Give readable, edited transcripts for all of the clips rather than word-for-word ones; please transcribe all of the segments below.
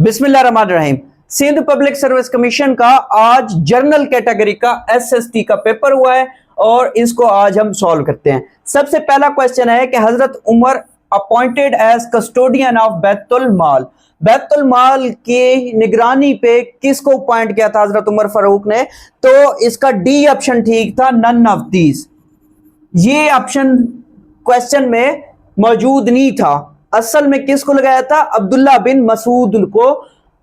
बिस्मिल्लाहिर्रहमानिर्रहीम। Sindh public service commission का आज जर्नल कैटेगरी का एसएसटी का पेपर हुआ है और इसको आज हम सॉल्व करते हैं। सबसे पहला क्वेश्चन है कि हजरत Umar appointed as custodian of बैतुल माल, बैतुल माल की निगरानी पे किसको अपॉइंट किया था हजरत उमर फारूक ने? तो इसका डी ऑप्शन ठीक था, नन ऑफ दीज। ये ऑप्शन क्वेश्चन में मौजूद नहीं था। असल में किसको लगाया था? अब्दुल्ला बिन मसूद को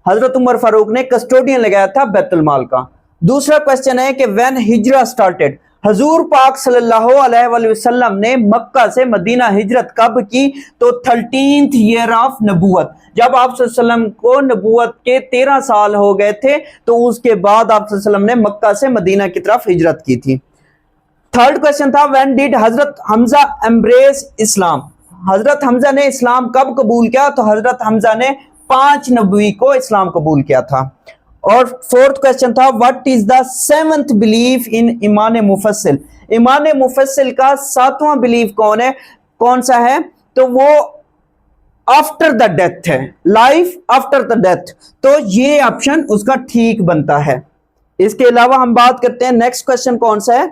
हजरत उमर फारूक ने कस्टोडियन लगाया था बैतुल माल का। दूसरा क्वेश्चन है कि व्हेन हिजरा स्टार्टेड, हजूर पाक सल्लल्लाहु अलैहि वसल्लम ने मक्का से मदीना हिजरत कब की? तो 13th ईयर ऑफ नबूवत, जब आप सल्लल्लाहु अलैहि वसल्लम को नबूवत के 13 साल हो गए थे तो उसके बाद आप सल्लल्लाहु अलैहि वसल्लम ने मक्का से मदीना की तरफ हिजरत की थी। थर्ड क्वेश्चन था when did Hazrat Hamza embrace इस्लाम, हजरत हमजा ने इस्लाम कब कबूल किया? तो हजरत हमजा ने 5 नबी को इस्लाम कबूल किया था। और फोर्थ क्वेश्चन था what is the 7th belief in ईमान मुफस्सिल, ईमान मुफस्सिल का 7वां बिलीफ कौन है, कौन सा है? तो वो आफ्टर द डेथ है, लाइफ आफ्टर द डेथ। तो ये ऑप्शन उसका ठीक बनता है। इसके अलावा हम बात करते हैं नेक्स्ट क्वेश्चन कौन सा है।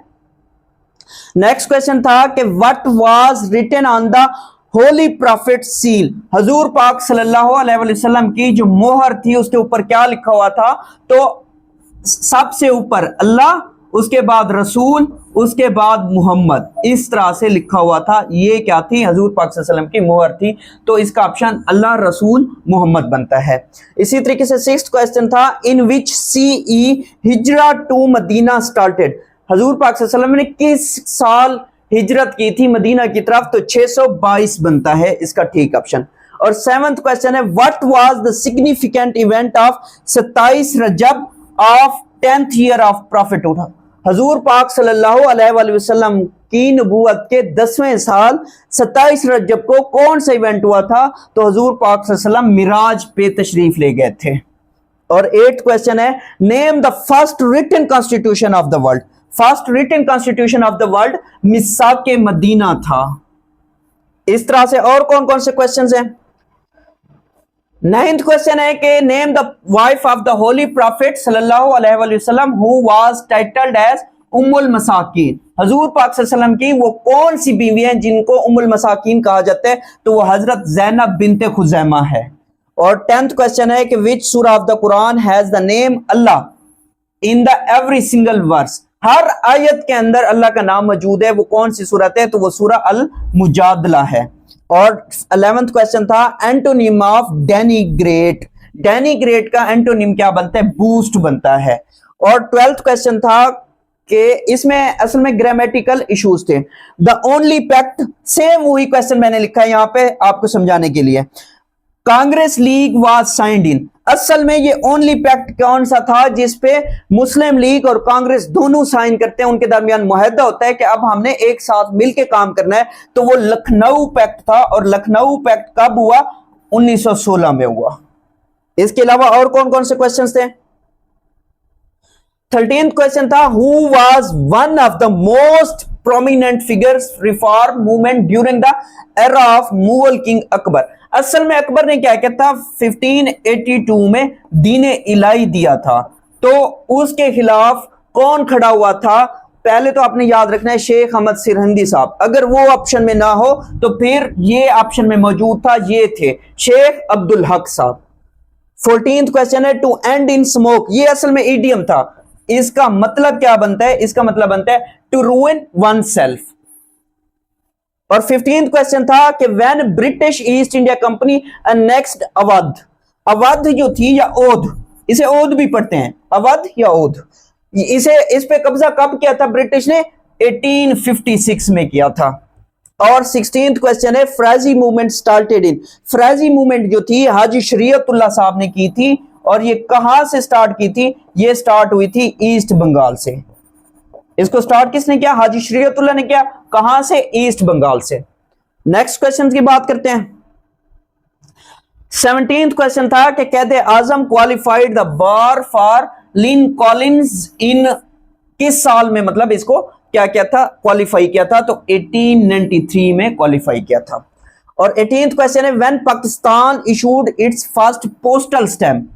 नेक्स्ट क्वेश्चन था कि what was written on the holy prophet seal, हजूर पाक सल्लल्लाहु अलैहि वसल्लम की जो मोहर थी उसके ऊपर क्या लिखा हुआ था? तो सबसे ऊपर अल्लाह, उसके बाद रसूल, उसके बाद मोहम्मद, इस तरह से लिखा हुआ था। ये क्या थी? हजूर पाक सल्लल्लाहु अलैहि वसल्लम की मोहर थी। तो इसका ऑप्शन अल्लाह, रसूल, मोहम्मद बनता है। इसी तरीके से सिक्स्थ क्वेश्चन था इन विच सीई हिजरा टू मदीना स्टार्टेड, हजूर पाक सल्लल्लाहु अलैहि वसल्लम ने किस साल हिजरत की थी मदीना की तरफ? तो 622 बनता है इसका ठीक ऑप्शन। और 7th क्वेश्चन है what was the significant event of 27 रजब of 10th year of prophethood, हजूर पाक सल्लल्लाहु अलैहि वसल्लम की नबूवत के 10वें साल 27 रजब को कौन सा इवेंट हुआ था? तो हजूर पाक सल्लल्लाहु अलैहि वसल्लम मिराज पे तशरीफ ले गए थे। और 8th क्वेश्चन है name the first written constitution of the world, first written constitution of the world मिसाके मदीना था। इस तरह से और कौन कौन से क्वेश्चंस हैं? 9th क्वेश्चन है कि name the wife of the holy profit सल्लल्लाहु अलैहि वसल्लम हु वाज टाइटल्ड एज उम्मुल मसाकीन, हजूर पाक सल्लल्लाहु अलैहि वसल्लम की वो कौन सी बीवी हैं जिनको उम्मुल मसाकीन कहा जाता है? तो वो हजरत ज़ैनब बिनते खुज़ैमा है। और 10th क्वेश्चन है कि विच सूरा of the Quran has the name Allah in the every single verse, हर आयत के अंदर अल्लाह का नाम मौजूद है, वो कौन सी सूरत है? तो वो सूरा अल मुजादला है। और 11th क्वेश्चन था एंटोनिम ऑफ डेनिग्रेट, डेनिग्रेट का एंटोनिम क्या बनता है? बूस्ट बनता है। और 12th क्वेश्चन था कि इसमें असल में ग्रामेटिकल इश्यूज थे। द ओनली पैक्ट, सेम वही क्वेश्चन मैंने लिखा है यहां पे आपको समझाने के लिए। Congress league was signed in, असल में ये ओनली पैक्ट कौन सा था जिसपे मुस्लिम लीग और कांग्रेस दोनों साइन करते हैं, उनके दरमियान मुआहदा होता है कि अब हमने एक साथ मिलकर काम करना है। तो वो लखनऊ पैक्ट था। और लखनऊ पैक्ट कब हुआ? 1916 में हुआ। इसके अलावा और कौन कौन से क्वेश्चंस थे? 13th क्वेश्चन था who was one of the most prominent figures reform movement during the era of Mughal king Akbar, असल में अकबर ने क्या किया था? 1582 में दीने इलाही दिया था। तो उसके खिलाफ कौन खड़ा हुआ था? पहले तो आपने याद रखना है शेख अहमद सिरहिंदी साहब। अगर वो ऑप्शन में ना हो तो फिर ये ऑप्शन में मौजूद था, ये थे शेख अब्दुल हक साहब। 14th क्वेश्चन है टू एंड इन स्मोक, ये असल में ईडियम था। इसका मतलब क्या बनता है? इसका मतलब बनता है टू रूइन वन सेल्फ। और 15th क्वेश्चन था कि when British east India company next Awadh, Awadh जो थी या ओध, इसे ओध भी पढ़ते हैं, अवध या ओध, इस पे कब्जा कब किया था ब्रिटिश ने? 1856 में किया था। और 16th क्वेश्चन है फ्राजी मूवमेंट स्टार्टेड इन, फ्राजी मूवमेंट जो थी हाजी शरीयतुल्लाह साहब ने की थी। और ये कहां से स्टार्ट की थी? ये स्टार्ट हुई थी ईस्ट बंगाल से। इसको स्टार्ट किसने किया? हाजी शरीयतुल्लाह ने किया। कहां से? ईस्ट बंगाल से। नेक्स्ट क्वेश्चन की बात करते हैं। 17th क्वेश्चन था कि Quaid-e Azam qualified the bar for Lincoln's Inn किस साल में, मतलब इसको क्या किया था? क्वालिफाई किया था। तो 1893 में क्वालिफाई किया था। और 18th क्वेश्चन है when Pakistan issued it's first postal stamp,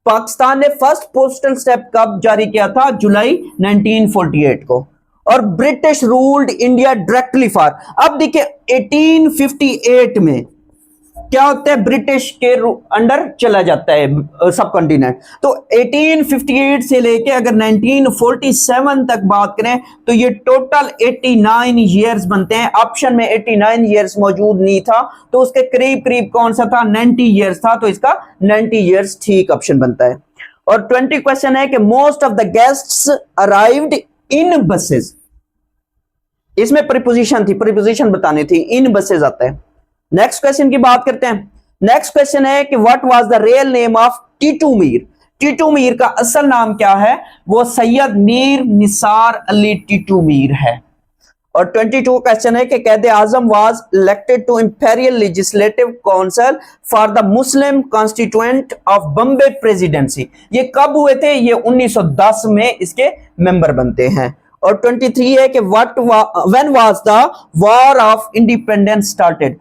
Pakistan ने फर्स्ट पोस्टल स्टैम्प कब जारी किया था? जुलाई 1948 को। और British ruled India directly for, अब देखिए 1858 में क्या होता है, ब्रिटिश के अंडर चला जाता है सब कॉन्टिनेंट। तो 1858 से लेके अगर 1947 तक बात करें तो ये टोटल 89 ईयर्स बनते हैं। ऑप्शन में 89 ईयर्स मौजूद नहीं था, तो उसके करीब करीब कौन सा था? 90 ईयर्स था, तो इसका 90 ईयर्स ठीक ऑप्शन बनता है। और 20 क्वेश्चन है कि most of the guests arrived in buses, इसमें प्रीपोजिशन थी, प्रीपोजिशन बतानी थी, इन बसेस आता है। नेक्स्ट क्वेश्चन की बात करते हैं। नेक्स्ट क्वेश्चन है कि what was the real name of Titu Mir, Titu Mir का असल नाम क्या है? वो सैयद मीर निसार अली टीटू मीर है। और 22 क्वेश्चन है कि Quaid Azam was elected to imperial legislative council for the Muslim constituent of Bombay presidency, ये कब हुए थे? ये 1910 में इसके मेंबर बनते हैं। और 23 है कि when was the war of independence started,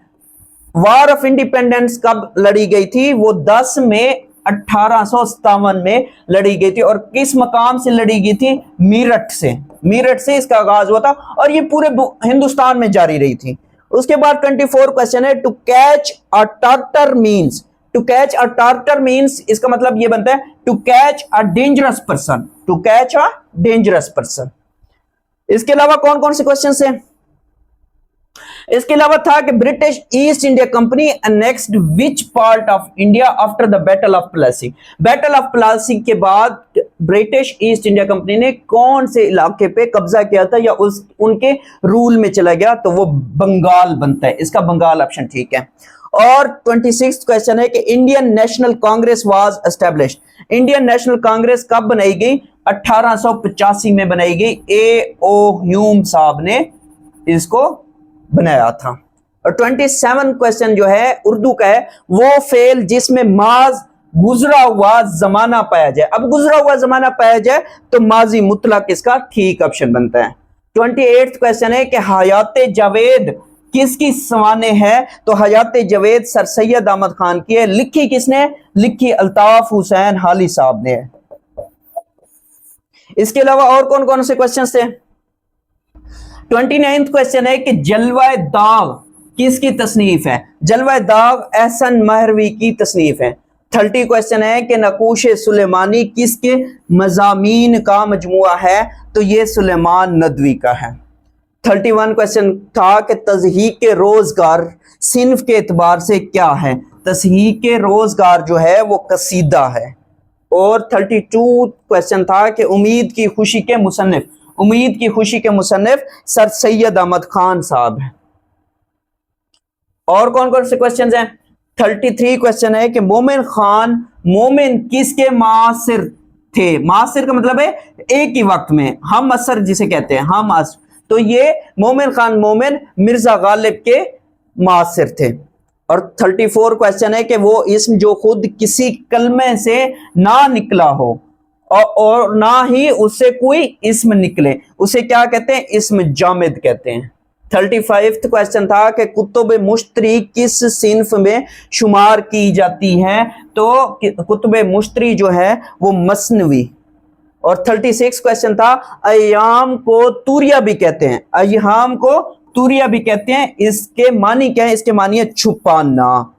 war of independence कब लड़ी गई थी? वो 10 मई 1857 में लड़ी गई थी। और किस मकाम से लड़ी गई थी? मीरठ से, मीरठ से इसका आगाज हुआ था और ये पूरे हिंदुस्तान में जारी रही थी। उसके बाद 24 क्वेश्चन है to catch a tartar means, to catch a tartar means इसका मतलब ये बनता है to catch a dangerous person, to catch a dangerous person. इसके अलावा कौन कौन से क्वेश्चन हैं? इसके अलावा था कि British east India company annexed which part of India after the battle of Plassey, battle of Plassey के बाद ब्रिटिश ईस्ट इंडिया कंपनी ने कौन से इलाके पे कब्जा किया था या उनके रूल में चला गया? तो वो बंगाल बनता है, इसका बंगाल ऑप्शन ठीक है। और 26 क्वेश्चन है कि Indian national Congress was established, Indian national Congress कब बनाई गई? 1885 में बनाई गई। ए ओ ह्यूम साहब ने इसको बनाया था। और 27 क्वेश्चन जो है उर्दू का है, वो फेल जिसमें माज गुजरा हुआ जमाना पाया जाए। अब गुजरा हुआ जमाना पाया जाए तो माजी मुतलक इसका ठीक ऑप्शन बनता है। 28 क्वेश्चन है कि हयात जावेद किसकी सवाने है? तो हयात जावेद सर सैयद अहमद खान की है। लिखी किसने? लिखी अल्ताफ हुसैन हाली साहब ने। इसके अलावा और कौन कौन से क्वेश्चन थे? 29th क्वेश्चन है कि जलवाए दाग किसकी तसनीफ है? जलवाए दाग एहसन महरवी की तसनीफ है। 30 क्वेश्चन है कि नकूश सुलेमानी किसके मजामीन का मजमुआ है? तो ये सुलेमान नदवी का है। 31 क्वेश्चन था कि तज़हीक रोजगार सिन्फ के एतबार से क्या है? तज़हीक रोजगार जो है वो कसीदा है। और 32 क्वेश्चन था कि उम्मीद की खुशी के मुसन्निफ, उम्मीद की खुशी के मुसन्निफ सर सैयद अहमद खान साहब हैं। और कौन कौन से क्वेश्चन हैं? 33 क्वेश्चन है कि मोमिन खान मोमिन किसके मासिर थे? मासिर का मतलब है एक ही वक्त में, हम असर जिसे कहते हैं, हम असर, तो ये मोमिन खान मोमिन मिर्जा गालिब के मासिर थे। और 34 क्वेश्चन है कि वो इसम जो खुद किसी कलमे से ना निकला हो और ना ही उससे कोई इसम निकले, उसे क्या कहते हैं? इसम जामिद कहते हैं। 35 क्वेश्चन था कि कुतुब मुश्तरी किस सिन्फ में शुमार की जाती है? तो कुतुब मुश्तरी जो है वो मसनवी। और 36 क्वेश्चन था अय्याम को तुरिया भी कहते हैं, अय्याम को तुरिया भी कहते हैं, इसके मानी क्या है? इसके मानी है छुपाना।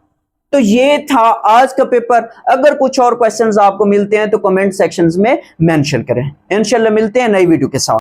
तो ये था आज का पेपर। अगर कुछ और क्वेश्चंस आपको मिलते हैं तो कमेंट सेक्शंस में मेंशन करें। इंशाल्लाह मिलते हैं नई वीडियो के साथ।